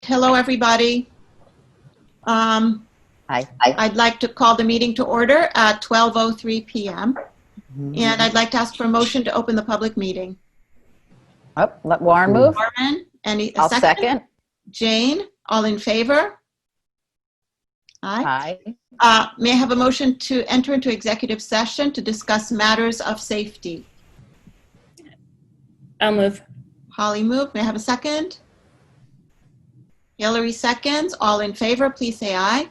Hello, everybody. Hi. I'd like to call the meeting to order at 12:03 p.m. And I'd like to ask for a motion to open the public meeting. Oh, let Warren move. Warren, I'll second. Jane, all in favor? Aye. Aye. May I have a motion to enter into executive session to discuss matters of safety? I'll move. Holly moved. May I have a second? Hillary seconds. All in favor, please say aye.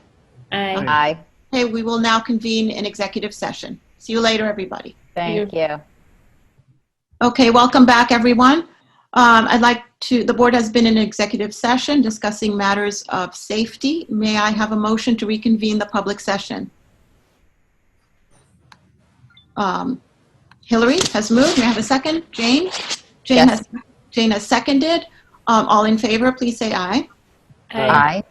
Aye. Aye. Okay, we will now convene an executive session. See you later, everybody. Thank you. Okay, welcome back, everyone. The board has been in executive session discussing matters of safety. May I have a motion to reconvene the public session? Hillary has moved. May I have a second? Jane? Yes. Jane has seconded. All in favor, please say aye. Aye.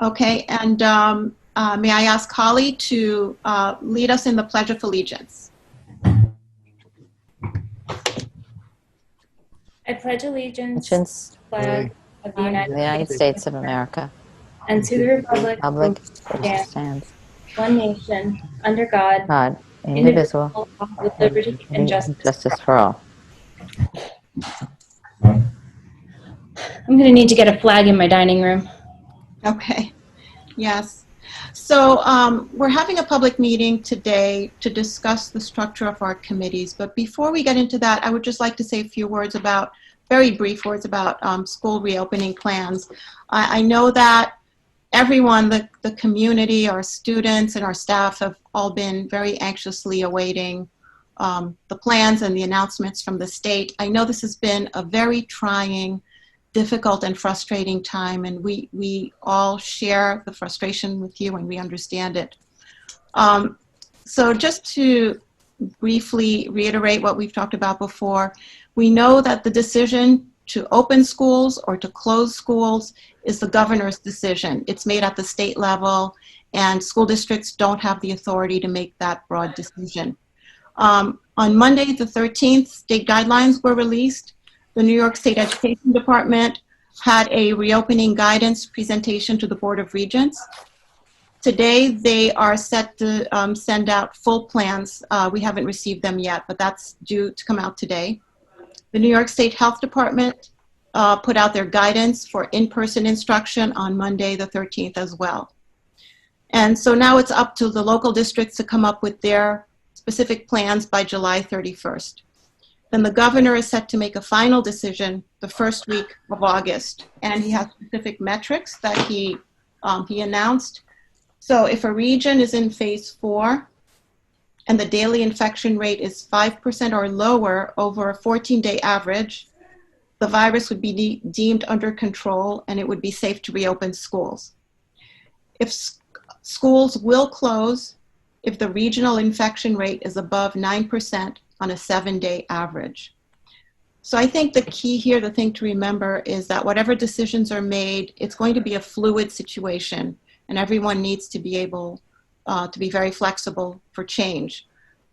Okay, and may I ask Holly to lead us in the Pledge of Allegiance? I pledge allegiance Allegiance to the flag of the to the United States of America. and to the republic Republic for which stands one nation, under God, God, indivisible, with liberty and justice. for all. I'm going to need to get a flag in my dining room. Okay, yes. So we're having a public meeting today to discuss the structure of our committees. But before we get into that, I would just like to say a few words about, very brief words about school reopening plans. I know that everyone, the community, our students and our staff have all been very anxiously awaiting the plans and the announcements from the state. I know this has been a very trying, difficult and frustrating time, and we all share the frustration with you and we understand it. So just to briefly reiterate what we've talked about before, we know that the decision to open schools or to close schools is the governor's decision. It's made at the state level, and school districts don't have the authority to make that broad decision. On Monday the 13th, state guidelines were released. The New York State Education Department had a reopening guidance presentation to the Board of Regents. Today, they are set to send out full plans. We haven't received them yet, but that's due to come out today. The New York State Health Department put out their guidance for in-person instruction on Monday the 13th as well. And so now it's up to the local districts to come up with their specific plans by July 31st. Then the governor is set to make a final decision the first week of August, and he has specific metrics that he announced. So if a region is in phase 4 and the daily infection rate is 5% or lower over a 14-day average, the virus would be deemed under control and it would be safe to reopen schools. If schools will close if the regional infection rate is above 9% on a 7-day average. So I think the key here, the thing to remember is that whatever decisions are made, it's going to be a fluid situation, and everyone needs to be able to be very flexible for change.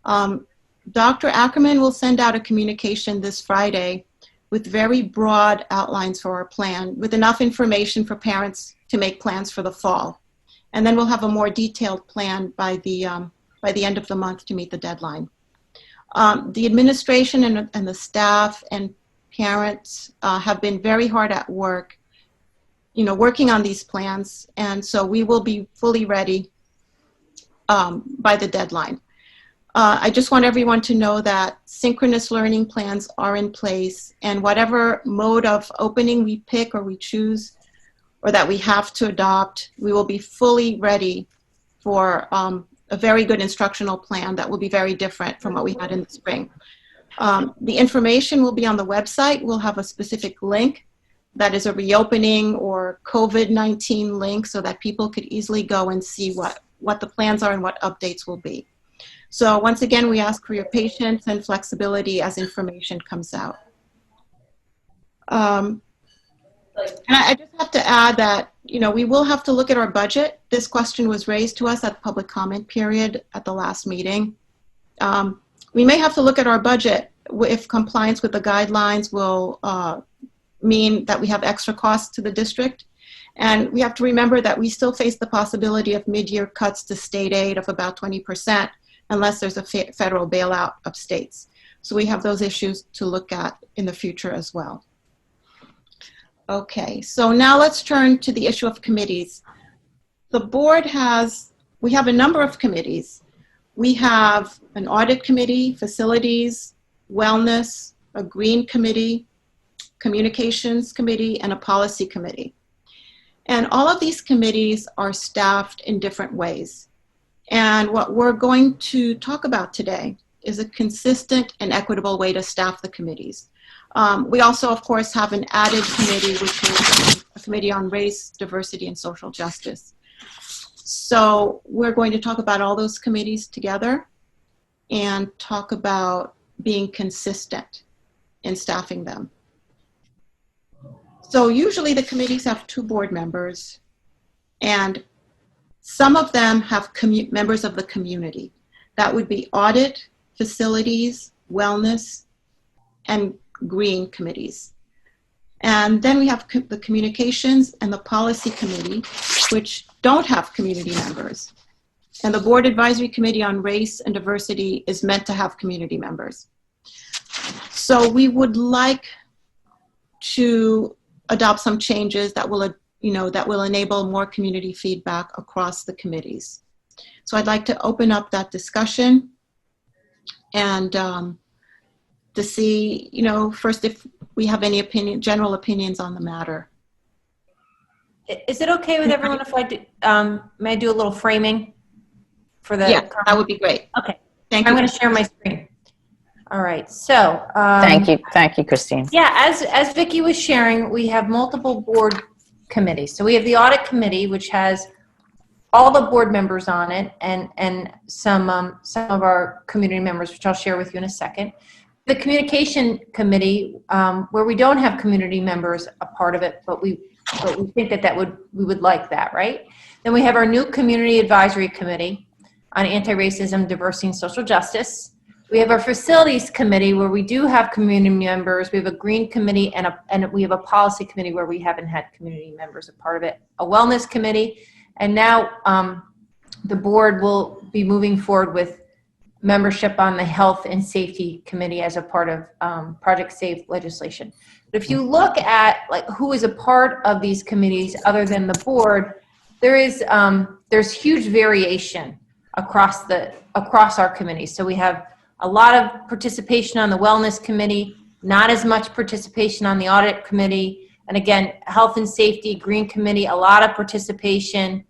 Dr. Ackerman will send out a communication this Friday with very broad outlines for our plan, with enough information for parents to make plans for the fall. And then we'll have a more detailed plan by the end of the month to meet the deadline. The administration and the staff and parents have been very hard at work, working on these plans, and so we will be fully ready by the deadline. I just want everyone to know that synchronous learning plans are in place, and whatever mode of opening we pick or we choose or that we have to adopt, we will be fully ready for a very good instructional plan that will be very different from what we had in the spring. The information will be on the website. We'll have a specific link that is a reopening or COVID-19 link so that people could easily go and see what the plans are and what updates will be. So once again, we ask for your patience and flexibility as information comes out. And I just have to add that, we will have to look at our budget. This question was raised to us at the public comment period at the last meeting. We may have to look at our budget if compliance with the guidelines will mean that we have extra costs to the district. And we have to remember that we still face the possibility of mid-year cuts to state aid of about 20% unless there's a federal bailout of states. So we have those issues to look at in the future as well. Okay, so now let's turn to the issue of committees. The board we have a number of committees. We have an audit committee, facilities, wellness, a green committee, communications committee, and a policy committee. And all of these committees are staffed in different ways. And what we're going to talk about today is a consistent and equitable way to staff the committees. We also, of course, have an added committee, which is a committee on race, diversity, and social justice. So we're going to talk about all those committees together and talk about being consistent in staffing them. So usually the committees have 2 board members, and some of them have members of the community. That would be audit, facilities, wellness, and green committees. And then we have the communications and the policy committee, which don't have community members. And the board advisory committee on race and diversity is meant to have community members. So we would like to adopt some changes that will, that will enable more community feedback across the committees. So I'd like to open up that discussion and to see, first if we have any general opinions on the matter. Is it okay with everyone if I do, may I do a little framing for the? Yeah, that would be great. Okay. Thank you. I'm going to share my screen. All right. So. Thank you, Christine. Yeah, as Vicki was sharing, we have multiple board committees. So we have the audit committee, which has all the board members on it, and some of our community members, which I'll share with you in a second. The communication committee, where we don't have community members a part of it, but we think we would like that, right? Then we have our new community advisory committee on anti-racism, diversity, and social justice. We have our facilities committee where we do have community members. We have a green committee and we have a policy committee where we haven't had community members a part of it. A wellness committee, and now the board will be moving forward with membership on the health and safety committee as a part of Project Save legislation. But if you look at who is a part of these committees other than the board, there's huge variation across our committees. So we have a lot of participation on the wellness committee, not as much participation on the audit committee, and again, health and safety, green committee, a lot of participation,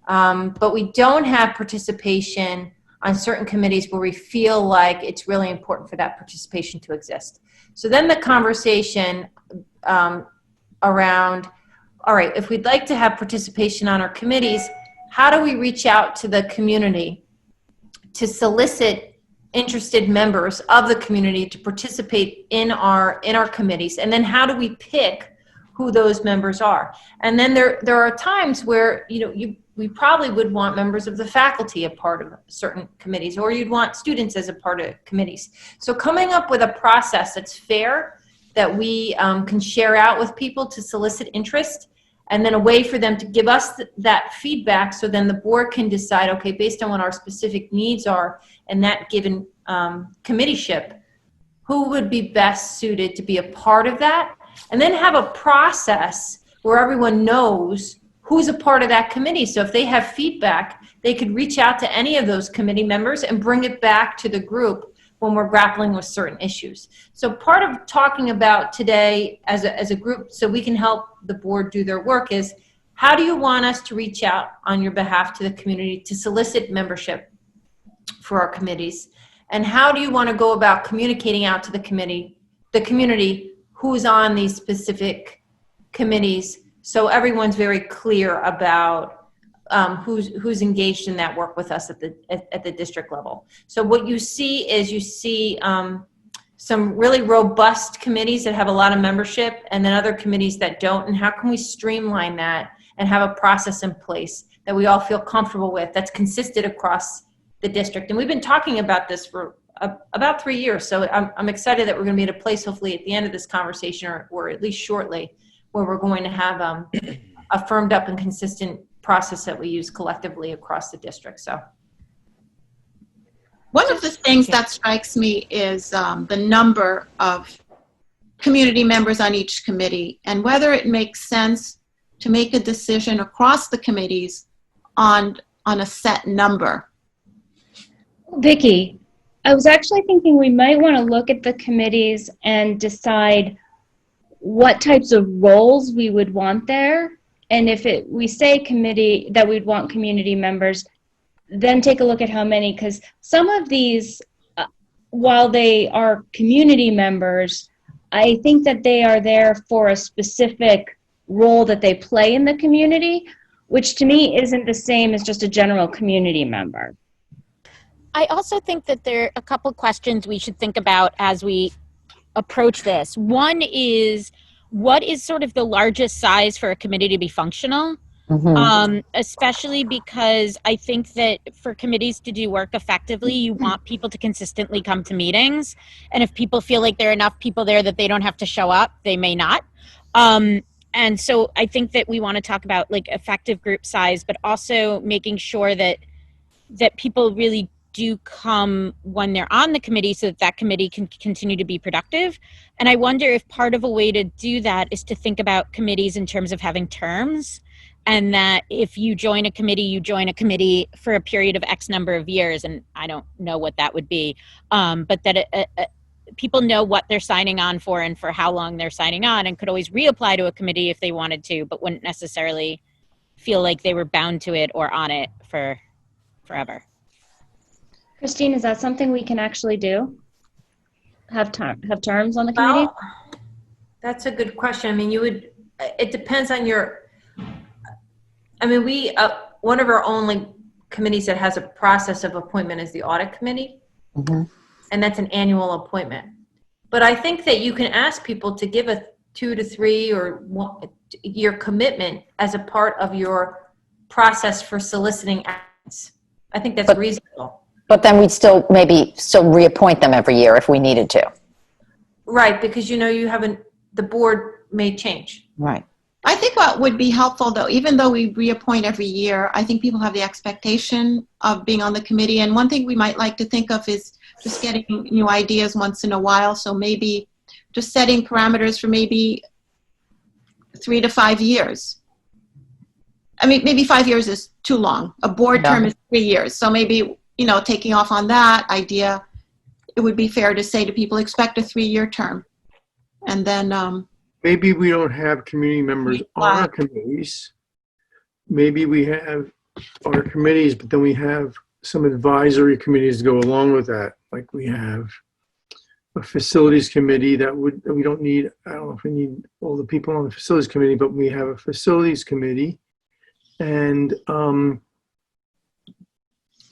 but we don't have participation on certain committees where we feel like it's really important for that participation to exist. So then the conversation around, all right, if we'd like to have participation on our committees, how do we reach out to the community to solicit interested members of the community to participate in our committees? And then how do we pick who those members are? And then there are times where we probably would want members of the faculty a part of certain committees, or you'd want students as a part of committees. So coming up with a process that's fair, that we can share out with people to solicit interest, and then a way for them to give us that feedback, so then the board can decide, okay, based on what our specific needs are and that given committeeship, who would be best suited to be a part of that, and then have a process where everyone knows who's a part of that committee. So if they have feedback, they could reach out to any of those committee members and bring it back to the group when we're grappling with certain issues. So part of talking about today as a group, so we can help the board do their work, is how do you want us to reach out on your behalf to the community to solicit membership for our committees? And how do you want to go about communicating out to the community who's on these specific committees, so everyone's very clear about who's engaged in that work with us at the district level. So what you see is some really robust committees that have a lot of membership, and then other committees that don't. And how can we streamline that and have a process in place that we all feel comfortable with, that's consistent across the district? And we've been talking about this for about 3 years. So I'm excited that we're going to be at a place, hopefully at the end of this conversation, or at least shortly, where we're going to have a firmed up and consistent process that we use collectively across the district. So one of the things that strikes me is the number of community members on each committee, and whether it makes sense to make a decision across the committees on a set number. Vicki, I was actually thinking we might want to look at the committees and decide what types of roles we would want there. And if we say committee that we'd want community members, then take a look at how many, because some of these, while they are community members, I think that they are there for a specific role that they play in the community, which to me isn't the same as just a general community member. I also think that there are a couple questions we should think about as we approach this. One is, what is sort of the largest size for a committee to be functional? Especially because I think that for committees to do work effectively, you want people to consistently come to meetings. And if people feel like there are enough people there that they don't have to show up, they may not. And so I think that we want to talk about like effective group size, but also making sure that people really do come when they're on the committee so that that committee can continue to be productive. And I wonder if part of a way to do that is to think about committees in terms of having terms, and that if you join a committee for a period of X number of years, and I don't know what that would be, but that people know what they're signing on for and for how long they're signing on, and could always reapply to a committee if they wanted to, but wouldn't necessarily feel like they were bound to it or on it for forever. Christine, is that something we can actually do? Have terms on the committee? Well, that's a good question. I mean, it depends on one of our only committees that has a process of appointment is the audit committee. And that's an annual appointment. But I think that you can ask people to give a 2 to 3 or 1 year commitment as a part of your process for soliciting applicants. I think that's reasonable. But then we'd still reappoint them every year if we needed to. Right, because the board may change. Right. I think what would be helpful, though, even though we reappoint every year, I think people have the expectation of being on the committee. And one thing we might like to think of is just getting new ideas once in a while. So maybe just setting parameters for maybe 3 to 5 years. I mean, maybe 5 years is too long. A board term is 3 years. So maybe, taking off on that idea, it would be fair to say to people, expect a 3-year term. And then maybe we don't have community members on our committees. Maybe we have our committees, but then we have some advisory committees to go along with that. Like we have a facilities committee we don't need, I don't know if we need all the people on the facilities committee, but we have a facilities committee and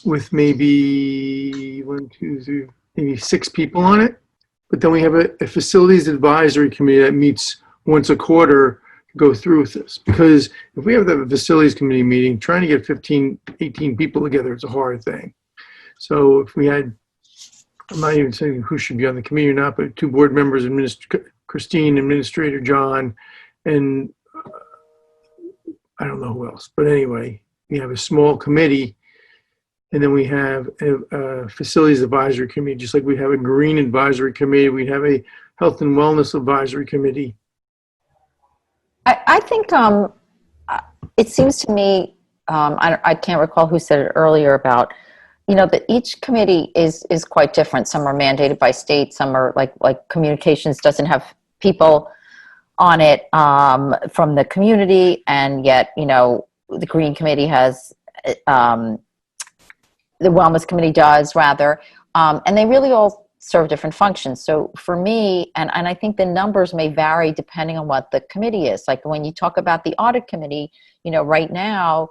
with maybe 1, 2, 3, maybe 6 people on it. But then we have a facilities advisory committee that meets once a quarter to go through with this. Because if we have the facilities committee meeting, trying to get 15, 18 people together is a hard thing. So if we had, I'm not even saying who should be on the committee or not, but 2 board members, Christine, Administrator John, and I don't know who else. But anyway, we have a small committee. And then we have a facilities advisory committee, just like we have a green advisory committee. We have a health and wellness advisory committee. I think it seems to me, I can't recall who said it earlier about, that each committee is quite different. Some are mandated by state. Some are like communications doesn't have people on it from the community. And yet, the green committee has, the wellness committee does rather, and they really all serve different functions. So for me, and I think the numbers may vary depending on what the committee is. Like when you talk about the audit committee, right now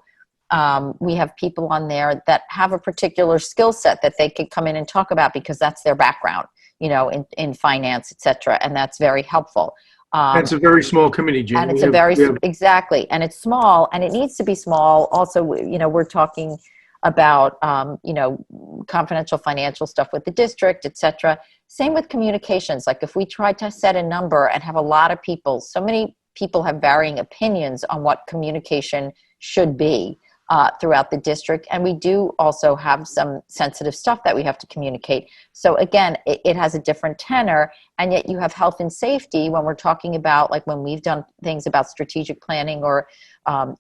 we have people on there that have a particular skill set that they could come in and talk about because that's their background, in finance, et cetera, and that's very helpful. That's a very small committee, Jane. And it's exactly, and it's small, and it needs to be small. Also, we're talking about, confidential financial stuff with the district, et cetera. Same with communications. Like if we try to set a number and have a lot of people, so many people have varying opinions on what communication should be throughout the district. And we do also have some sensitive stuff that we have to communicate. So again, it has a different tenor, and yet you have health and safety when we're talking about, like when we've done things about strategic planning or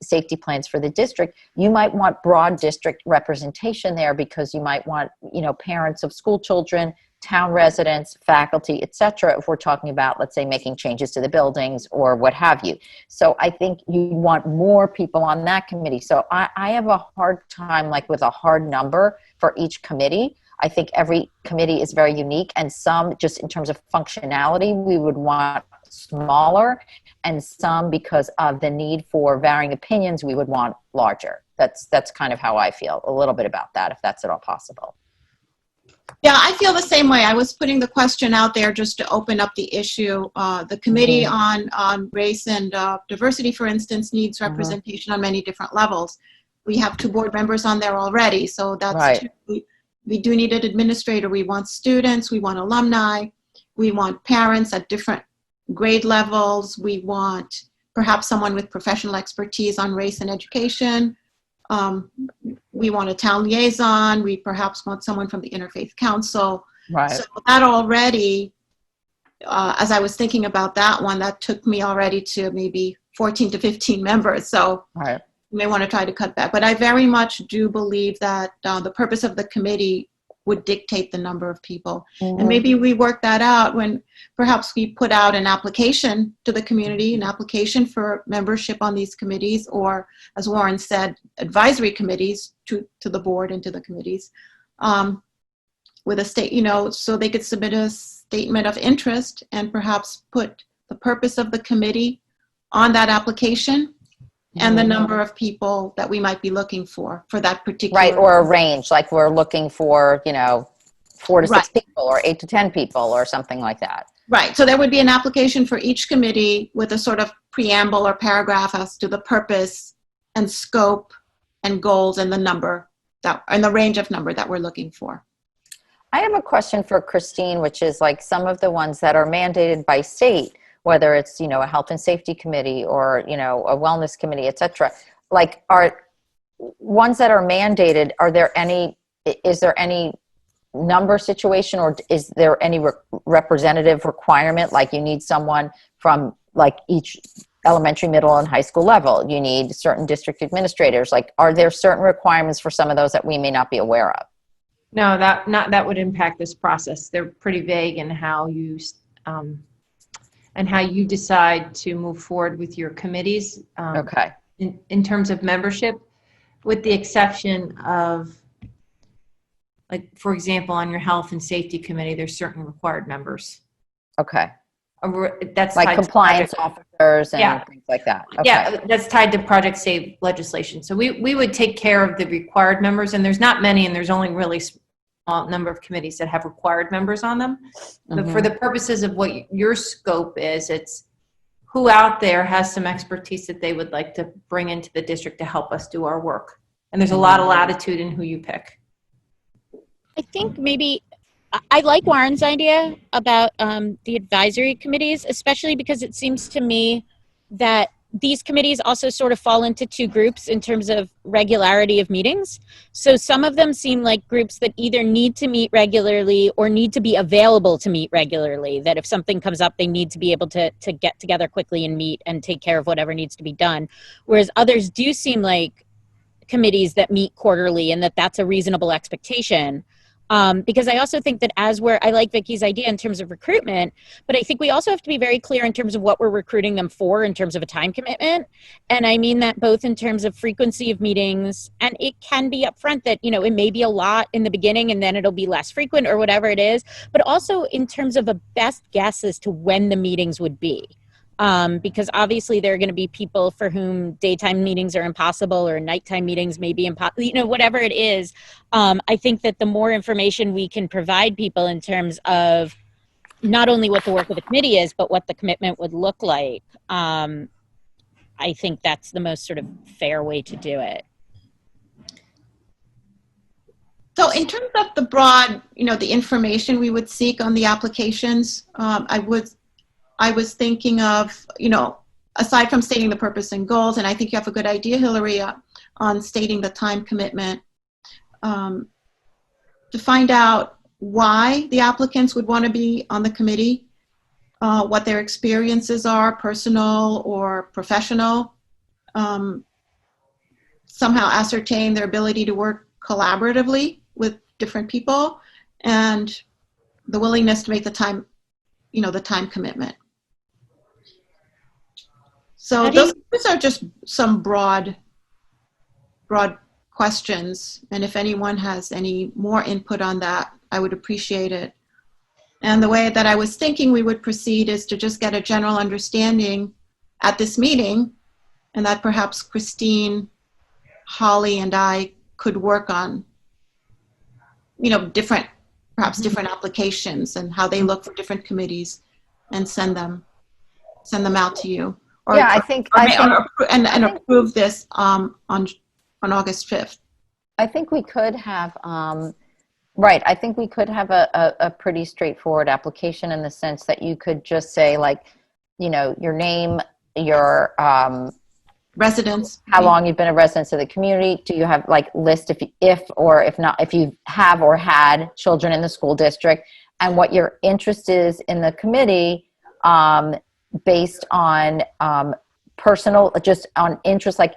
safety plans for the district, you might want broad district representation there because you might want, parents of school children, town residents, faculty, et cetera, if we're talking about, let's say, making changes to the buildings or what have you. So I think you want more people on that committee. So I have a hard time, like with a hard number for each committee. I think every committee is very unique, and some, just in terms of functionality, we would want smaller, and some, because of the need for varying opinions, we would want larger. That's kind of how I feel a little bit about that, if that's at all possible. Yeah, I feel the same way. I was putting the question out there just to open up the issue. The Committee on Race and Diversity, for instance, needs representation on many different levels. We have 2 board members on there already, so that's right. We do need an administrator. We want students, we want alumni, we want parents at different grade levels. We want perhaps someone with professional expertise on race and education. We want a town liaison. We perhaps want someone from the Interfaith Council. Right. So that already, as I was thinking about that one, that took me already to maybe 14 to 15 members. So Right. you may want to try to cut back. But I very much do believe that the purpose of the committee would dictate the number of people. And maybe we work that out when perhaps we put out an application to the community, an application for membership on these committees, or, as Warren said, advisory committees to the board and to the committees, with a state, so they could submit a statement of interest and perhaps put the purpose of the committee on that application and the number of people that we might be looking for that particular. Right, or a range, like we're looking for, 4 to 6 people or 8 to 10 people or something like that. Right, so there would be an application for each committee with a sort of preamble or paragraph as to the purpose and scope and goals and the number and the range of number that we're looking for. I have a question for Christine, which is like some of the ones that are mandated by state, whether it's, a health and safety committee or, a wellness committee, et cetera. Like, are ones that are mandated, is there any number situation, or is there any representative requirement? Like you need someone from like each elementary, middle, and high school level. You need certain district administrators. Like, are there certain requirements for some of those that we may not be aware of? No, that would impact this process. They're pretty vague in how you decide to move forward with your committees. Okay. In terms of membership, with the exception of, like, for example, on your health and safety committee, there's certain required members. Okay. That's like compliance officers and things like that. Okay. Yeah, that's tied to Project Save legislation. So we would take care of the required members, and there's not many, and there's only really small number of committees that have required members on them. But for the purposes of what your scope is, it's who out there has some expertise that they would like to bring into the district to help us do our work. And there's a lot of latitude in who you pick. I think maybe I like Warren's idea about the advisory committees, especially because it seems to me that these committees also sort of fall into 2 groups in terms of regularity of meetings. So some of them seem like groups that either need to meet regularly or need to be available to meet regularly, that if something comes up, they need to be able to get together quickly and meet and take care of whatever needs to be done. Whereas others do seem like committees that meet quarterly and that's a reasonable expectation. Because I also think that I like Vicky's idea in terms of recruitment, but I think we also have to be very clear in terms of what we're recruiting them for in terms of a time commitment. And I mean that both in terms of frequency of meetings, and it can be upfront that, it may be a lot in the beginning and then it'll be less frequent or whatever it is, but also in terms of a best guess as to when the meetings would be. Because obviously there are going to be people for whom daytime meetings are impossible or nighttime meetings may be impossible, whatever it is. I think that the more information we can provide people in terms of not only what the work of the committee is, but what the commitment would look like, I think that's the most sort of fair way to do it. So in terms of the broad, the information we would seek on the applications, I was thinking of, aside from stating the purpose and goals, and I think you have a good idea, Hillary, on stating the time commitment, to find out why the applicants would want to be on the committee, what their experiences are, personal or professional, somehow ascertain their ability to work collaboratively with different people, and the willingness to make the time commitment. So those are just some broad questions, and if anyone has any more input on that, I would appreciate it. And the way that I was thinking we would proceed is to just get a general understanding at this meeting, and that perhaps Christine, Holly, and I could work on, different applications and how they look for different committees, and send them out to you. Yeah, I think approve this on August 5th. I think we could have, right, I think we could have a pretty straightforward application in the sense that you could just say, like, your name, your residence, how long you've been a resident of the community. Do you have like list if you have or had children in the school district, and what your interest is in the committee, based on personal, just on interest, like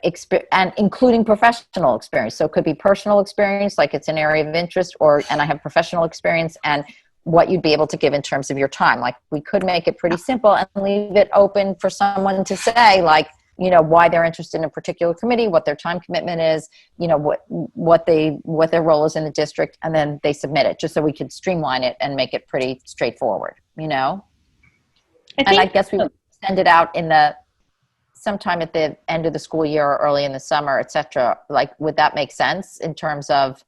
and including professional experience. So it could be personal experience, like it's an area of interest, and I have professional experience, and what you'd be able to give in terms of your time. Like, we could make it pretty simple and leave it open for someone to say, like, why they're interested in a particular committee, what their time commitment is, what their role is in the district, and then they submit it, just so we could streamline it and make it pretty straightforward, I guess we would send it out sometime at the end of the school year or early in the summer, et cetera. Like, would that make sense in terms of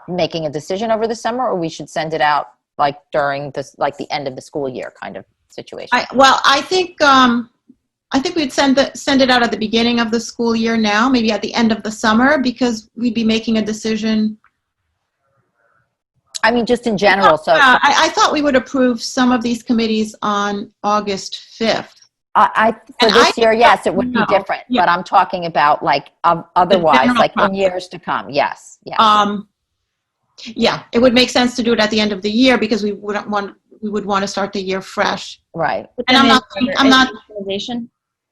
making a decision over the summer, or we should send it out like during this, like the end of the school year kind of situation? I think we'd send it out at the beginning of the school year now, maybe at the end of the summer, because we'd be making a decision. I mean, just in general. I thought we would approve some of these committees on August 5th. For this year, yes, it would be different. Yeah. But I'm talking about like otherwise, like in years to come. Yes. Yeah, it would make sense to do it at the end of the year, because we would want to start the year fresh. Right. And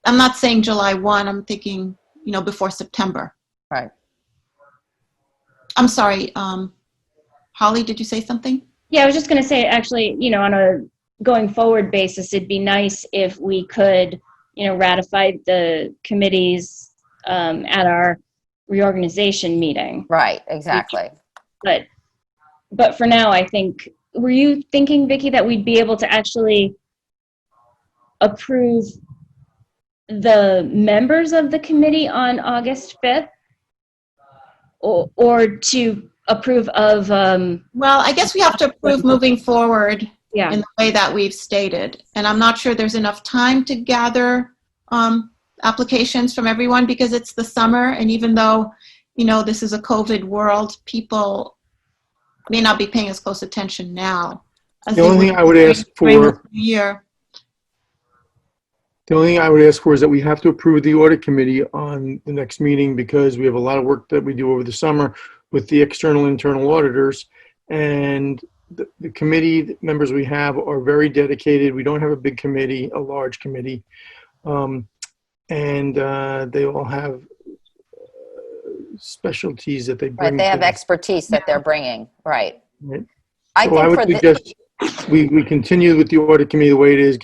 I'm not saying July 1. I'm thinking, before September. Right. I'm sorry. Holly, did you say something? Yeah, I was just going to say, actually, on a going forward basis, it'd be nice if we could, ratify the committees at our reorganization meeting. Right, exactly. But for now, I think, were you thinking, Vicki, that we'd be able to actually approve the members of the committee on August 5th? Or to approve of... well, I guess we have to approve moving forward in the way that we've stated. And I'm not sure there's enough time to gather applications from everyone, because it's the summer. And even though, this is a COVID world, people may not be paying as close attention now. The only thing I would ask for... The only thing I would ask for is that we have to approve the audit committee on the next meeting, because we have a lot of work that we do over the summer with the external internal auditors, and the committee members we have are very dedicated. We don't have a big committee, a large committee, and they all have specialties that they bring. Right, they have expertise that they're bringing. Right. I would suggest we continue with the audit committee the way it is.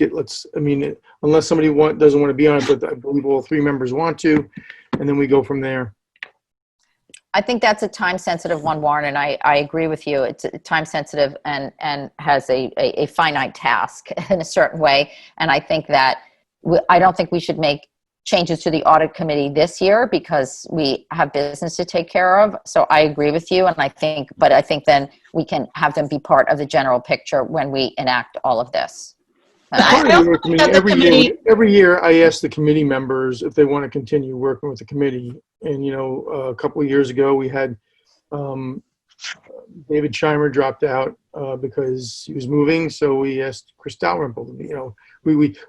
Unless somebody doesn't want to be on it, but I believe all three members want to, and then we go from there. I think that's a time-sensitive one, Warren, and I agree with you. It's time-sensitive and has a finite task in a certain way, and I think that I don't think we should make changes to the audit committee this year, because we have business to take care of. So I agree with you, and I think then we can have them be part of the general picture when we enact all of this. Every year I ask the committee members if they want to continue working with the committee. And, a couple of years ago we had David Scheimer dropped out because he was moving, so we asked Chris Dalrymple to be,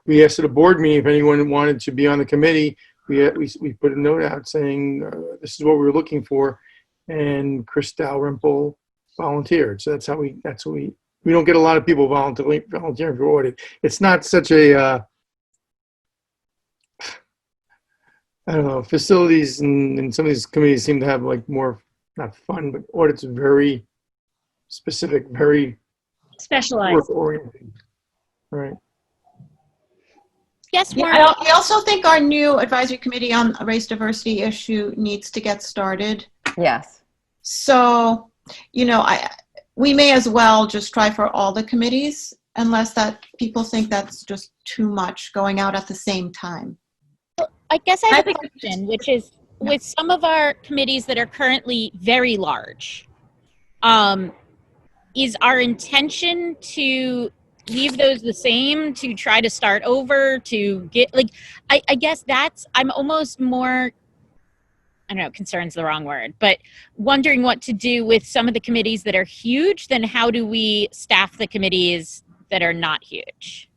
we asked at a board meeting if anyone wanted to be on the committee. We put a note out saying this is what we were looking for, and Chris Dalrymple volunteered. So that's what we don't get a lot of people volunteering for audit. It's not such a I don't know, facilities and some of these committees seem to have like more, not fun, but audits are very specific, very Specialized. work oriented. Right. Yes, Yeah, Warren. I also think our new advisory committee on a race diversity issue needs to get started. Yes. So, we may as well just try for all the committees, unless that people think that's just too much going out at the same time. I guess I have a question, which is with some of our committees that are currently very large, is our intention to leave those the same, to try to start over, to get, I guess I'm almost more, I don't know, concern's the wrong word, but wondering what to do with some of the committees that are huge, then how do we staff the committees that are not huge?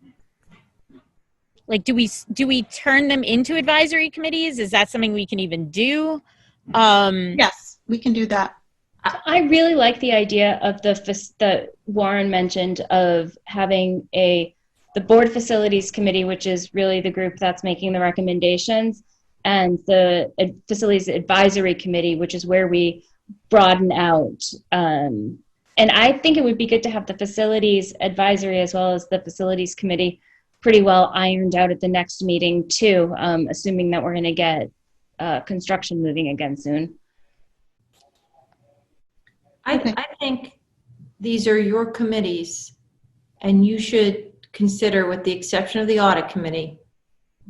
Like, do we turn them into advisory committees? Is that something we can even do? Yes, we can do that. I really like the idea of that Warren mentioned of having the board facilities committee, which is really the group that's making the recommendations, and the facilities advisory committee, which is where we broaden out. And I think it would be good to have the facilities advisory as well as the facilities committee pretty well ironed out at the next meeting too, assuming that we're going to get construction moving again soon. I think these are your committees, and you should consider, with the exception of the audit committee,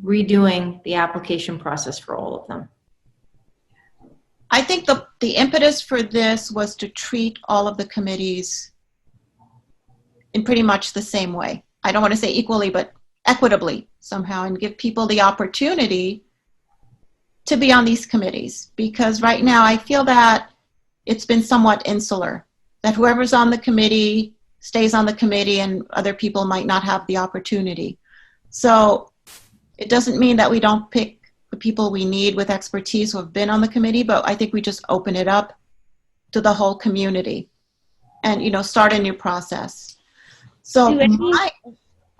redoing the application process for all of them. I think the impetus for this was to treat all of the committees in pretty much the same way. I don't want to say equally, but equitably somehow, and give people the opportunity to be on these committees. Because right now I feel that it's been somewhat insular, that whoever's on the committee stays on the committee and other people might not have the opportunity. So it doesn't mean that we don't pick the people we need with expertise who have been on the committee, but I think we just open it up to the whole community and, start a new process. So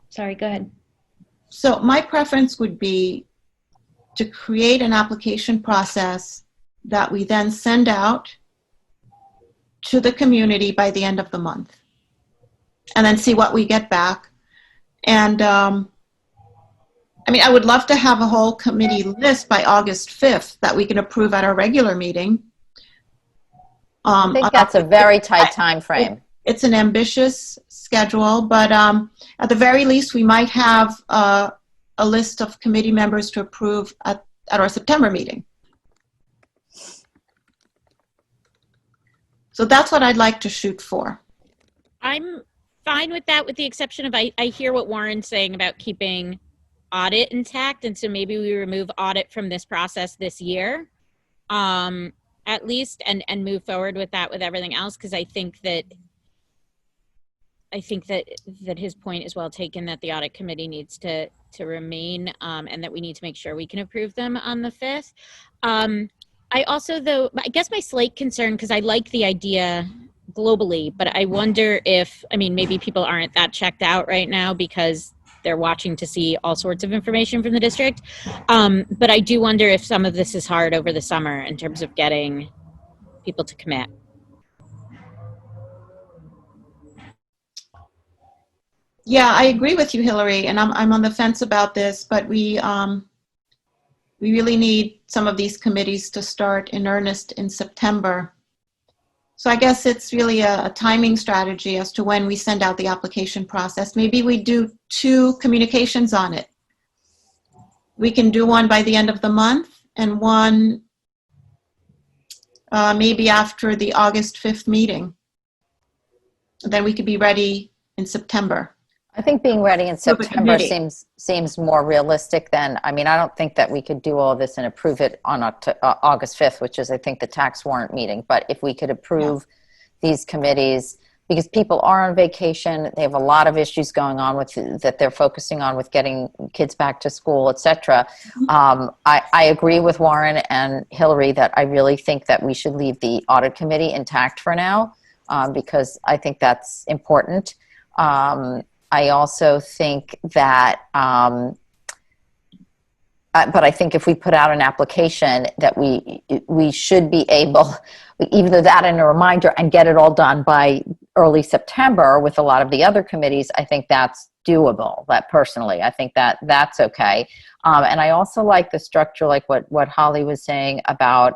Sorry, go ahead. So my preference would be to create an application process that we then send out to the community by the end of the month, and then see what we get back. And I would love to have a whole committee list by August 5th that we can approve at our regular meeting. I think that's a very tight time frame. It's an ambitious schedule, but at the very least, we might have a list of committee members to approve at our September meeting. So that's what I'd like to shoot for. I'm fine with that, with the exception of I hear what Warren's saying about keeping audit intact, and so maybe we remove audit from this process this year, at least, and move forward with that with everything else, because I think that his point is well taken, that the audit committee needs to remain, and that we need to make sure we can approve them on the 5th. I also, though, I guess my slight concern, because I like the idea globally, but I wonder if, maybe people aren't that checked out right now because they're watching to see all sorts of information from the district. But I do wonder if some of this is hard over the summer in terms of getting people to commit. Yeah, I agree with you, Hillary, and I'm on the fence about this, but we really need some of these committees to start in earnest in September. So I guess it's really a timing strategy as to when we send out the application process. Maybe we do 2 communications on it. We can do one by the end of the month and one maybe after the August 5th meeting. Then we could be ready in September. I think being ready in September seems more realistic than, I don't think that we could do all this and approve it on August 5th, which is, I think, the tax warrant meeting. But if we could approve these committees, because people are on vacation. They have a lot of issues going on with that they're focusing on with getting kids back to school, etc. I agree with Warren and Hillary that I really think that we should leave the audit committee intact for now, because I think that's important. I also think that, but I think if we put out an application that we should be able, either that and a reminder, and get it all done by early September with a lot of the other committees, I think that's doable. That personally, I think that that's okay. And I also like the structure, like what Holly was saying about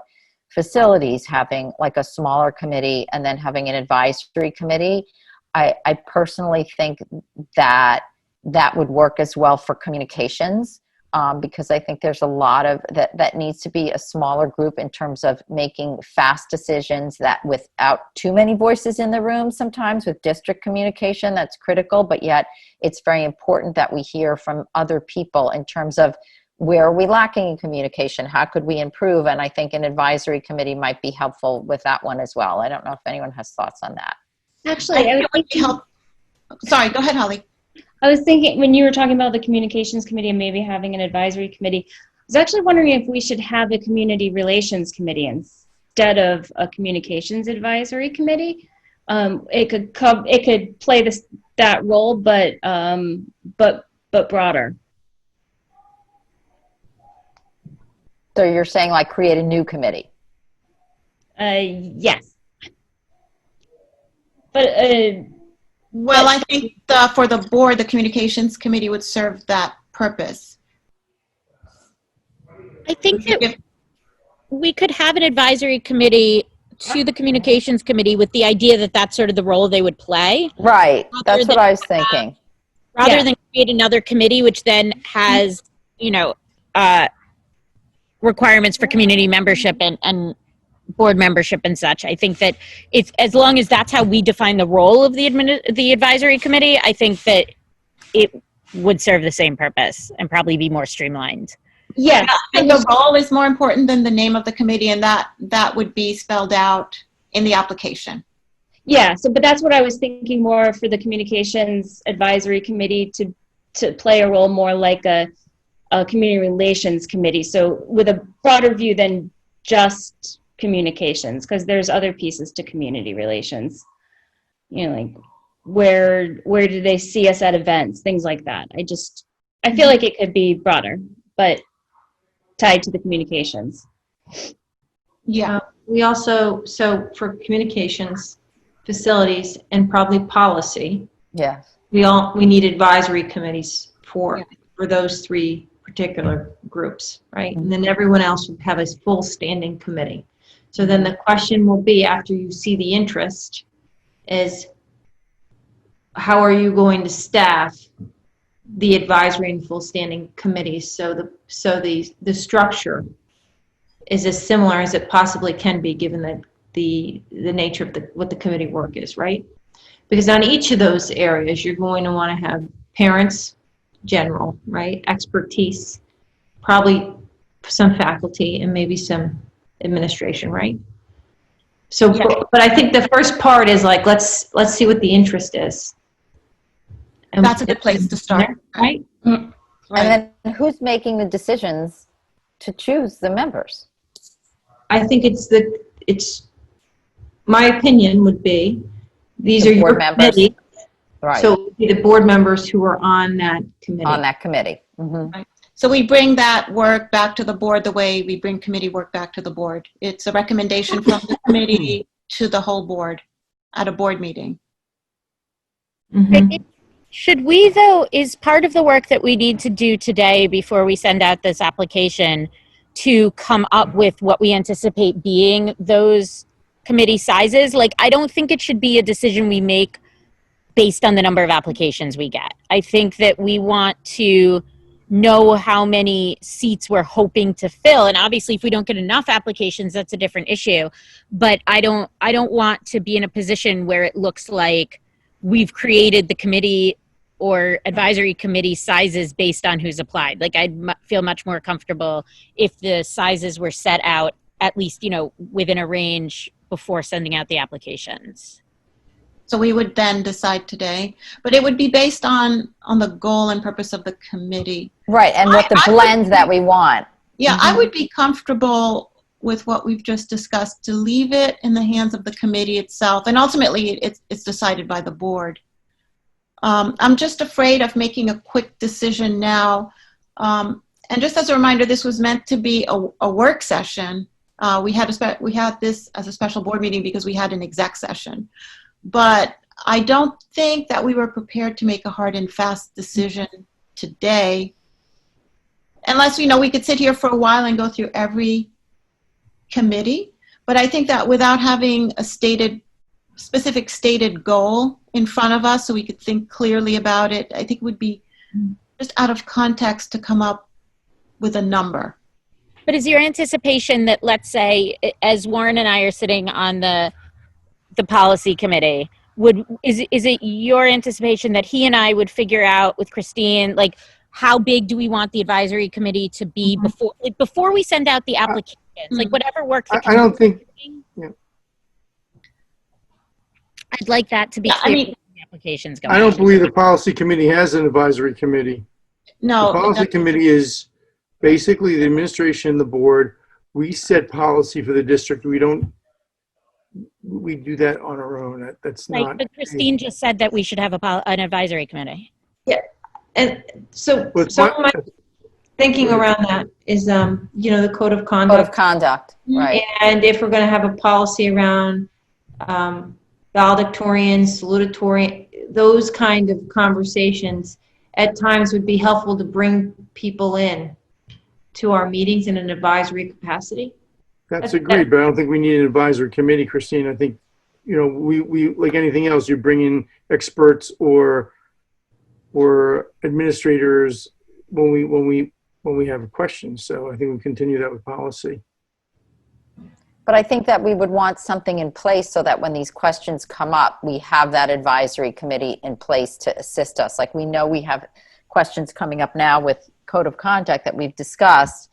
facilities, having like a smaller committee and then having an advisory committee. I personally think that would work as well for communications. Because I think there's a lot of that needs to be a smaller group in terms of making fast decisions that without too many voices in the room. Sometimes with district communication, that's critical, but yet it's very important that we hear from other people in terms of where are we lacking in communication? How could we improve? And I think an advisory committee might be helpful with that one as well. I don't know if anyone has thoughts on that. Actually, I would help. Sorry, go ahead, Holly. I was thinking when you were talking about the communications committee and maybe having an advisory committee, I was actually wondering if we should have a community relations committee instead of a communications advisory committee. It could play that role, but broader. So you're saying like create a new committee? Yes. But well, I think for the board, the communications committee would serve that purpose. I think that we could have an advisory committee to the communications committee with the idea that that's sort of the role they would play. Right. That's what I was thinking. Rather than create another committee, which then has, requirements for community membership and board membership and such. I think that it's, as long as that's how we define the role of the advisory committee, I think that it would serve the same purpose and probably be more streamlined. yes, And the role is more important than the name of the committee, and that would be spelled out in the application. yeah. So, but that's what I was thinking more for the communications advisory committee to play a role more like a community relations committee. So with a broader view than just communications, because there's other pieces to community relations, like where do they see us at events, things like that. I feel like it could be broader, but tied to the communications. Yeah. We also, so for communications, facilities, and probably policy, Yes. we need advisory committees for those three particular groups, right? And then everyone else would have a full standing committee. So then the question will be, after you see the interest, is how are you going to staff the advisory and full standing committees so the structure is as similar as it possibly can be, given the nature of what the committee work is, right? Because on each of those areas, you're going to want to have parents, general, right? Expertise, probably some faculty, and maybe some administration, right? So, but I think the first part is like, let's see what the interest is. And That's a good place to start. Right? And then who's making the decisions to choose the members? I think it's my opinion would be, these The are board your members. committee. Right. So it would be the board members who are on that committee. On that committee. Mm-hmm. So we bring that work back to the board the way we bring committee work back to the board. It's a recommendation from the committee to the whole board at a board meeting. Mhm. Should we, though, is part of the work that we need to do today before we send out this application to come up with what we anticipate being those committee sizes? Like, I don't think it should be a decision we make based on the number of applications we get. I think that we want to know how many seats we're hoping to fill. And obviously, if we don't get enough applications, that's a different issue. But I don't want to be in a position where it looks like we've created the committee or advisory committee sizes based on who's applied. Like, I'd feel much more comfortable if the sizes were set out, at least, within a range before sending out the applications. So we would then decide today, but it would be based on the goal and purpose of the committee. Right, and what the blend that we want. Yeah, I would be comfortable with what we've just discussed to leave it in the hands of the committee itself, and ultimately it's decided by the board. I'm just afraid of making a quick decision now. And just as a reminder, this was meant to be a work session. We had this as a special board meeting because we had an exec session. But I don't think that we were prepared to make a hard and fast decision today. Unless, we could sit here for a while and go through every committee. But I think that without having a specific stated goal in front of us so we could think clearly about it, I think it would be just out of context to come up with a number. But is your anticipation that, let's say, as Warren and I are sitting on the policy committee, is it your anticipation that he and I would figure out with Christine, like, how big do we want the advisory committee to be before we send out the applications? Like, whatever work. I don't think. Yeah. I'd like that to be clear. The applications go. I don't believe the policy committee has an advisory committee. No. The policy committee is basically the administration and the board. We set policy for the district. We do that on our own. That's right, not. But Christine just said that we should have an advisory committee. Yeah, and so some of my thinking around that is, the code of conduct. Code of conduct, right. And if we're going to have a policy around valedictorian, salutatorian, those kind of conversations at times would be helpful to bring people in to our meetings in an advisory capacity. That's agreed, but I don't think we need an advisory committee, Christine. I think, we like anything else, you bring in experts or administrators when we have questions. So I think we continue that with policy. But I think that we would want something in place so that when these questions come up, we have that advisory committee in place to assist us. Like, we know we have questions coming up now with code of conduct that we've discussed.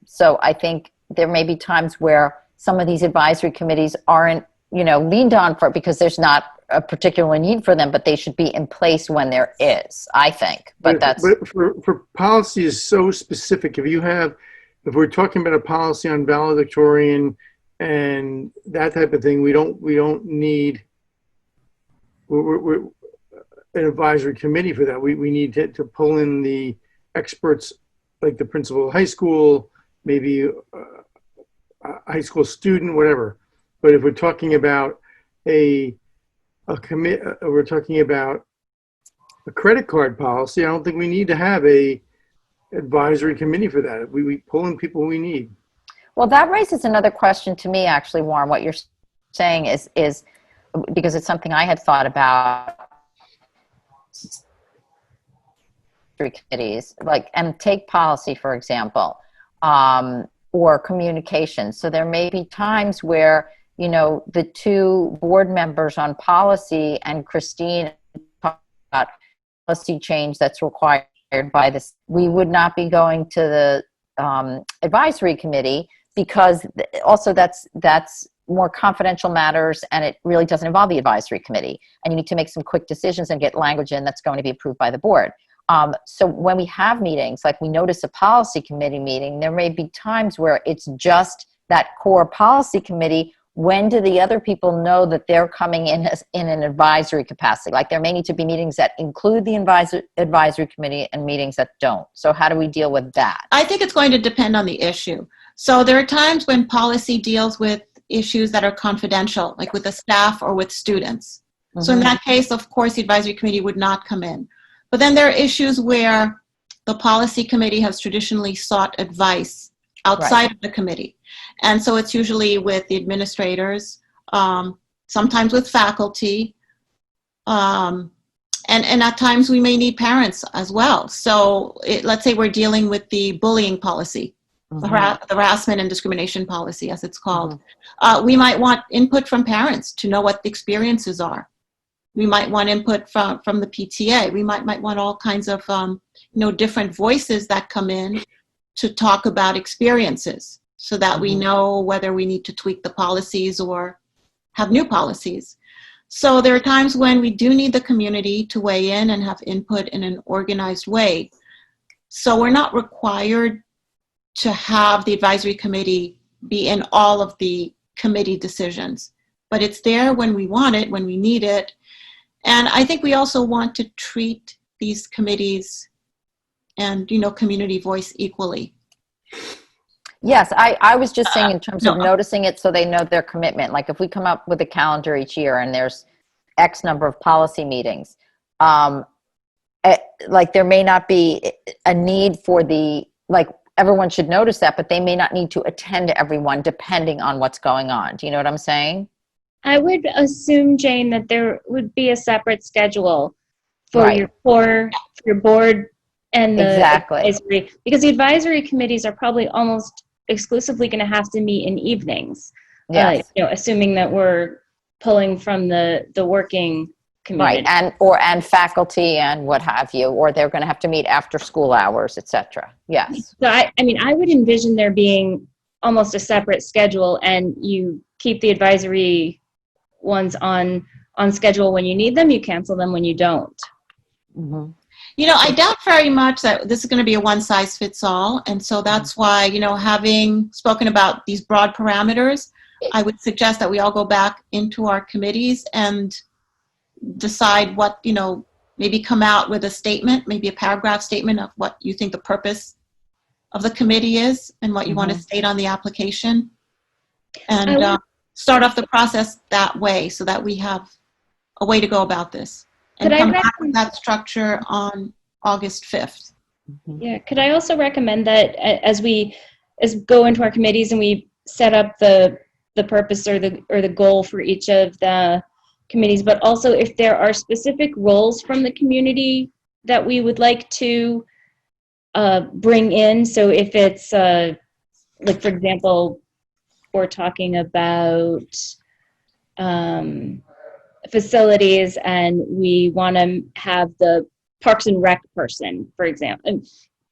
So I think there may be times where some of these advisory committees aren't, leaned on for because there's not a particular need for them, but they should be in place when there is, I think. But for policy is so specific. If we're talking about a policy on valedictorian and that type of thing, we don't need we're an advisory committee for that. We need to pull in the experts, like the principal of high school, maybe a high school student, whatever. But if we're talking about we're talking about a credit card policy, I don't think we need to have a advisory committee for that. We pull in people we need. Well, that raises another question to me, actually, Warren. What you're saying is because it's something I had thought about. Committees, and take policy, for example, or communication. So there may be times where, the two board members on policy and Christine talk about policy change that's required by this. We would not be going to the advisory committee because also that's more confidential matters and it really doesn't involve the advisory committee. And you need to make some quick decisions and get language in that's going to be approved by the board. So when we have meetings, like we notice a policy committee meeting, there may be times where it's just that core policy committee. When do the other people know that they're coming in in an advisory capacity? Like, there may need to be meetings that include the advisory committee and meetings that don't. So how do we deal with that? I think it's going to depend on the issue. So there are times when policy deals with issues that are confidential, like with the staff or with students. Mm-hmm. So in that case, of course, the advisory committee would not come in. But then there are issues where the policy committee has traditionally sought advice outside of the committee. And so it's usually with the administrators, sometimes with faculty, and at times we may need parents as well. So let's say we're dealing with the bullying policy, the harassment and discrimination policy, as it's called. We might want input from parents to know what the experiences are. We might want input from the PTA. We might want all kinds of different voices that come in to talk about experiences. so that we know whether we need to tweak the policies or have new policies. So there are times when we do need the community to weigh in and have input in an organized way. So we're not required to have the advisory committee be in all of the committee decisions, but it's there when we want it, when we need it. And I think we also want to treat these committees and, community voice equally. Yes, I was just saying in terms of noticing it so they know their commitment. Like if we come up with a calendar each year and there's X number of policy meetings, like there may not be a need for everyone should notice that, but they may not need to attend to everyone depending on what's going on. Do you know what I'm saying? I would assume, Jane, that there would be a separate schedule for Right. for your board and the Exactly. advisory, because the advisory committees are probably almost exclusively going to have to meet in evenings. Yes. Assuming that we're pulling from the working community. Right, and faculty and what have you, or they're going to have to meet after school hours, etc. Yes. So I would envision there being almost a separate schedule, and you keep the advisory ones on schedule when you need them, you cancel them when you don't. Mm-hmm. I doubt very much that this is going to be a one-size-fits-all. And so that's why, having spoken about these broad parameters, I would suggest that we all go back into our committees and decide what, maybe come out with a statement, maybe a paragraph statement of what you think the purpose of the committee is and what you want to state on the application. And start off the process that way so that we have a way to go about this. And come back with that structure on August 5th. Yeah, could I also recommend that as we go into our committees and we set up the purpose or the goal for each of the committees, but also if there are specific roles from the community that we would like to bring in. So if it's like, for example, we're talking about facilities and we want to have the Parks and Rec person, for example,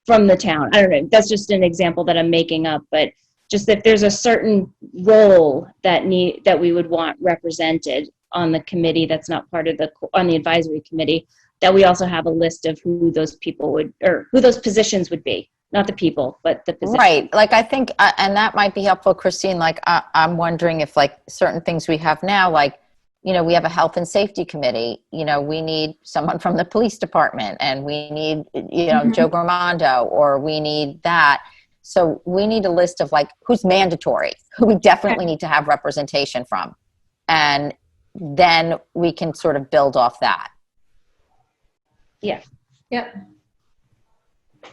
from the town. I don't know. That's just an example that I'm making up, but just if there's a certain role that we would want represented on the committee that's not part of on the advisory committee, that we also have a list of who those people who those positions would be. Not the people, but the position. Right. Like I think, and that might be helpful, Christine. Like I'm wondering if like certain things we have now, like, we have a health and safety committee, we need someone from the police department and we need, Joe Gormando, or we need that. So we need a list of like, who's mandatory, who we definitely need to have representation from. And then we can sort of build off that. Yeah. Yep.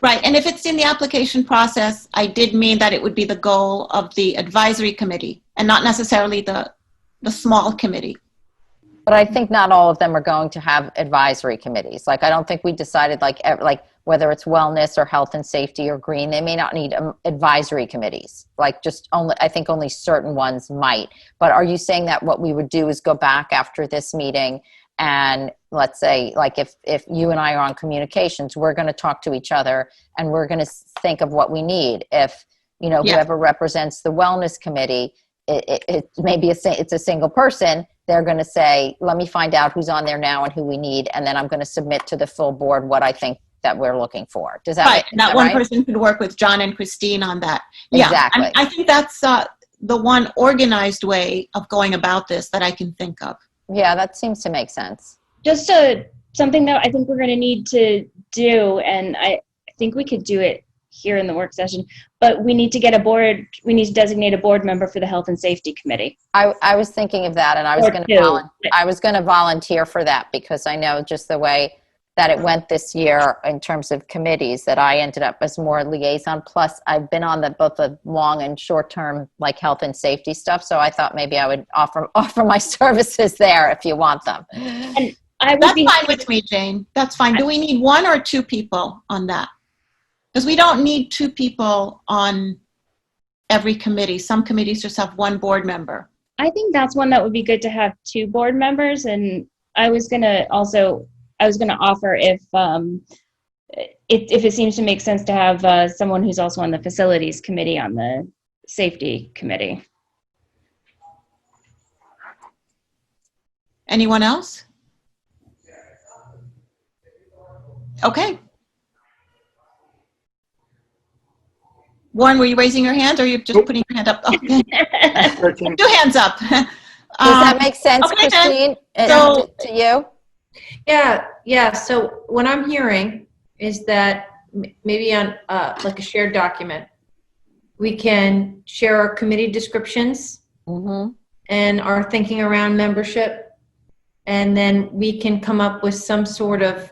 Right, and if it's in the application process, I did mean that it would be the goal of the advisory committee and not necessarily the small committee. But I think not all of them are going to have advisory committees. Like, I don't think we decided like whether it's wellness or health and safety or green, they may not need advisory committees. Like I think only certain ones might. But are you saying that what we would do is go back after this meeting and let's say, like if you and I are on communications, we're going to talk to each other and we're going to think of what we need. If, whoever represents the wellness committee, it maybe it's a single person, they're going to say, let me find out who's on there now and who we need. And then I'm going to submit to the full board what I think that we're looking for. Does that right? Make, that one right? person could work with John and Christine on that. Exactly. Yeah, I think that's the one organized way of going about this that I can think of. Yeah, that seems to make sense. Just something that I think we're going to need to do, and I think we could do it here in the work session, but we need to designate a board member for the health and safety committee. I was thinking of that, and I was going to volunteer for that because I know just the way that it went this year in terms of committees that I ended up as more liaison. Plus, I've been on both the long and short term like health and safety stuff. So I thought maybe I would offer my services there if you want them. And That's fine with me, Jane. That's fine. Do we need one or two people on that? Because we don't need two people on every committee. Some committees just have one board member. I think that's one that would be good to have two board members. And I was going to offer if it seems to make sense to have someone who's also on the facilities committee on the Safety Committee. Anyone else? Okay. Warren, were you raising your hand or are you just Nope. putting your hand up? Okay. Stretching. Two hands up. Does that make sense, okay, then. Christine, So- to you? Yeah. So what I'm hearing is that maybe on like a shared document, we can share our committee descriptions Mm-hmm. and our thinking around membership, and then we can come up with some sort of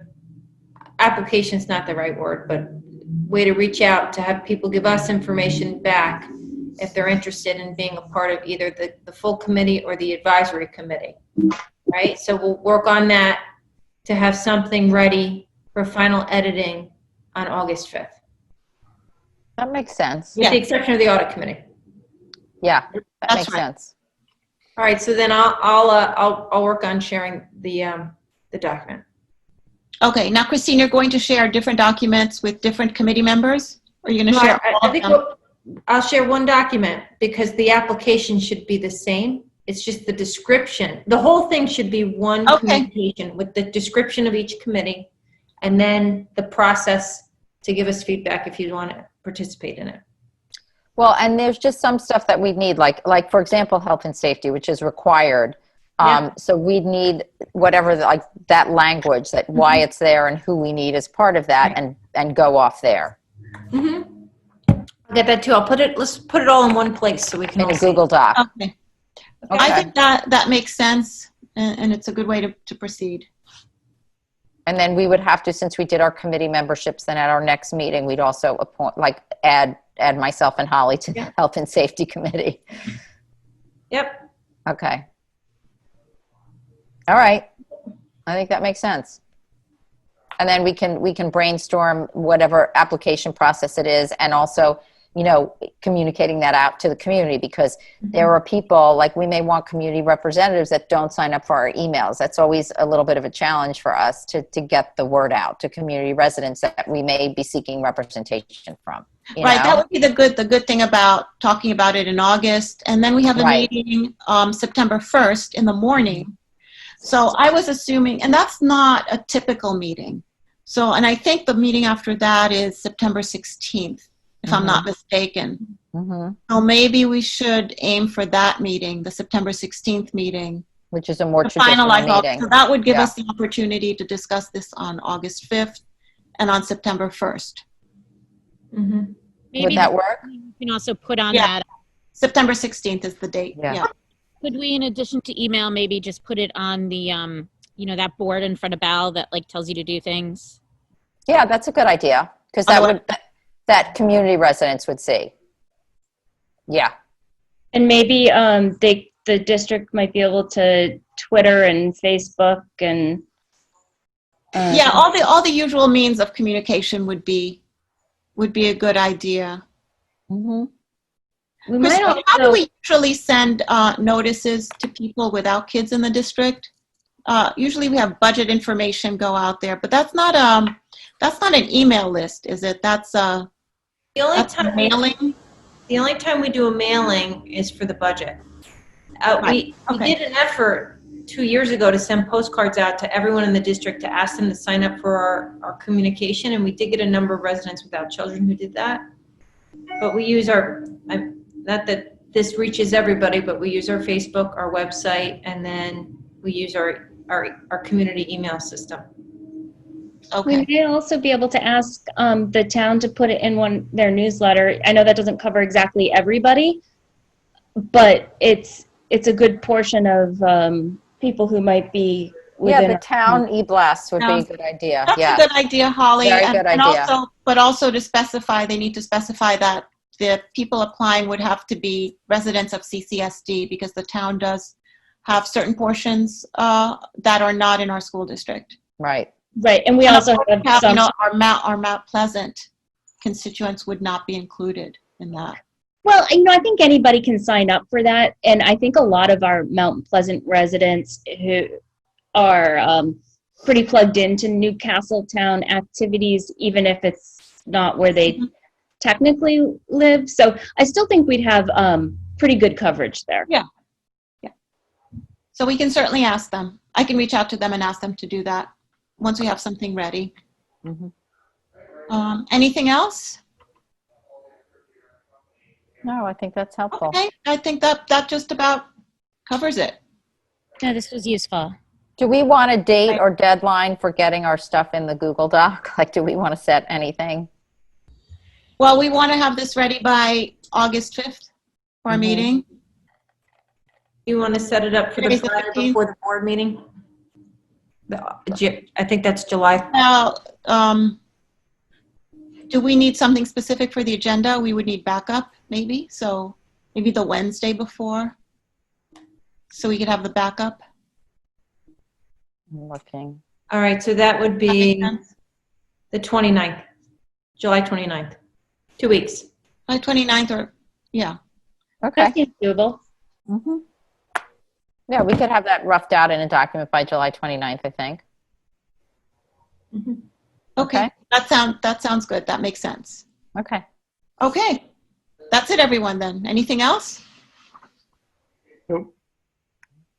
application's not the right word, but way to reach out to have people give us information back if they're interested in being a part of either the full committee or the advisory committee, right? So we'll work on that to have something ready for final editing on August 5th, That makes sense. with the exception of the audit committee. Yeah, that That's makes right. sense. All right, so then I'll work on sharing the document. Okay, now Christine, you're going to share different documents with different committee members? Or are you going to No, share all I of think them? I'll share one document because the application should be the same. It's just the description. The whole thing should be one Okay. communication with the description of each committee and then the process to give us feedback if you want to participate in it. Well, and there's just some stuff that we need, like for example, health and safety, which is required. Yeah. So we'd need whatever, like that language, that why it's there and who we need as part of that, and go off there Mm-hmm. I'll get that too. Let's put it all in one place so we can in all a see. Google Doc. Okay. I Okay. think that makes sense and it's a good way to proceed. And then we would have to, since we did our committee memberships, then at our next meeting, we'd also appoint, like add myself and Holly to the health and safety committee. Yep. Okay. All right. I think that makes sense. And then we can brainstorm whatever application process it is, and also, communicating that out to the community, because there are people, like we may want community representatives that don't sign up for our emails. That's always a little bit of a challenge for us to get the word out to community residents that we may be seeking representation from. Right, that would be the good thing about talking about it in August. And then we have a Right. meeting September 1st in the morning. So I was assuming, and that's not a typical meeting. So, and I think the meeting after that is September 16th, if I'm not mistaken. Mm-hmm. So maybe we should aim for that meeting, the September 16th meeting. Which is a more To traditional finalize all, meeting. so that would give Yeah. us the opportunity to discuss this on August 5th and on September 1st. Mm-hmm. Maybe Would that work? you can also put on Yeah. that. September 16th is the date. Yeah. Yeah. Could we, in addition to email, maybe just put it on the, that board in front of Bell that like tells you to do things? Yeah, that's a good idea, because that community residents would see. Yeah. And maybe the district might be able to Twitter and Facebook and Yeah, all the usual means of communication would be a good idea. Mm-hmm. we might Christine, how do also, we usually send notices to people without kids in the district? Usually we have budget information go out there, but that's not an email list, is it? That's a mailing. The only time we do a mailing is for the budget. Right. We Okay. did an effort 2 years ago to send postcards out to everyone in the district to ask them to sign up for our communication, and we did get a number of residents without children who did that. But we use not that this reaches everybody, but we use our Facebook, our website, and then we use our community email system. Okay. we may also be able to ask the town to put it in their newsletter. I know that doesn't cover exactly everybody, but it's a good portion of people who might be within. Yeah, the town e-blast would be a good idea. That's Yeah. a good idea, Holly. Very and, good and idea. also to specify, they need to specify that the people applying would have to be residents of CCSD, because the town does have certain portions that are not in our school district. Right. Right, and we And also of course, have some. our Mount Pleasant constituents would not be included in that. Well, I think anybody can sign up for that, and I think a lot of our Mount Pleasant residents who are pretty plugged into Newcastle town activities, even if it's not where they technically live. So I still think we'd have pretty good coverage there. So we can certainly ask them. I can reach out to them and ask them to do that once we have something ready. Mhm. Anything else? No, I think that's helpful. Okay, I think that just about covers it. No, this was useful. Do we want a date or deadline for getting our stuff in the Google Doc? Like, do we want to set anything? Well, we want to have this ready by August 5th for our Mhm. meeting. You want to set it up for the Today's the Friday 15th. before the board meeting? I think that's July. Now, do we need something specific for the agenda? We would need backup, maybe. So maybe the Wednesday before, so we could have the backup. I'm looking. All right, so that would That be makes sense. the 29th, July 29th. 2 weeks. By 29th or, yeah. Okay. That seems doable. Mhm. Yeah, we could have that roughed out in a document by July 29th, I think. Okay. Okay. That sounds good. That makes sense. Okay. Okay. That's it, everyone, then. Anything else? Nope.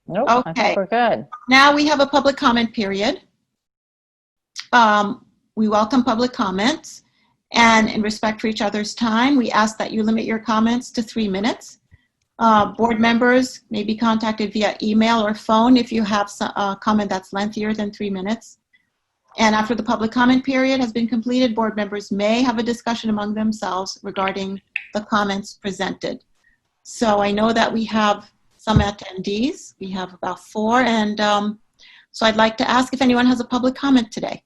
Nope, I Okay. think we're good. Now we have a public comment period. We welcome public comments, and in respect for each other's time, we ask that you limit your comments to 3 minutes. Board members may be contacted via email or phone if you have a comment that's lengthier than 3 minutes. And after the public comment period has been completed, board members may have a discussion among themselves regarding the comments presented. So I know that we have some attendees. We have about 4, and so I'd like to ask if anyone has a public comment today.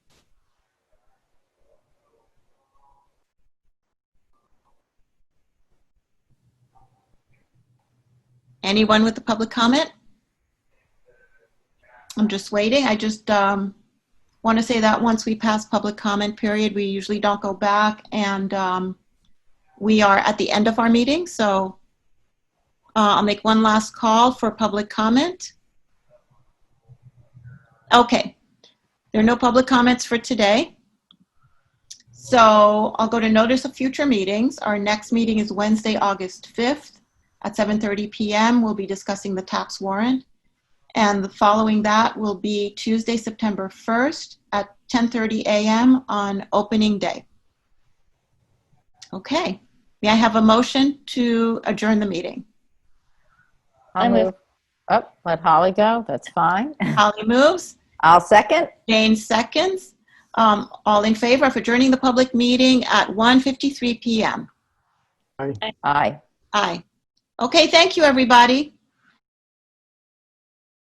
Anyone with a public comment? I'm just waiting. I just want to say that once we pass public comment period, we usually don't go back, and we are at the end of our meeting. So I'll make one last call for public comment. Okay, there are no public comments for today. So I'll go to notice of future meetings. Our next meeting is Wednesday, August 5th at 7:30 p.m. We'll be discussing the tax warrant. And the following that will be Tuesday, September 1st at 10:30 a.m. on opening day. Okay, may I have a motion to adjourn the meeting? I'll move. Oh, let Holly go. That's fine. Holly moves, I'll second. Jane seconds. All in favor of adjourning the public meeting at 1:53 p.m. Aye. Aye. Okay, thank you, everybody.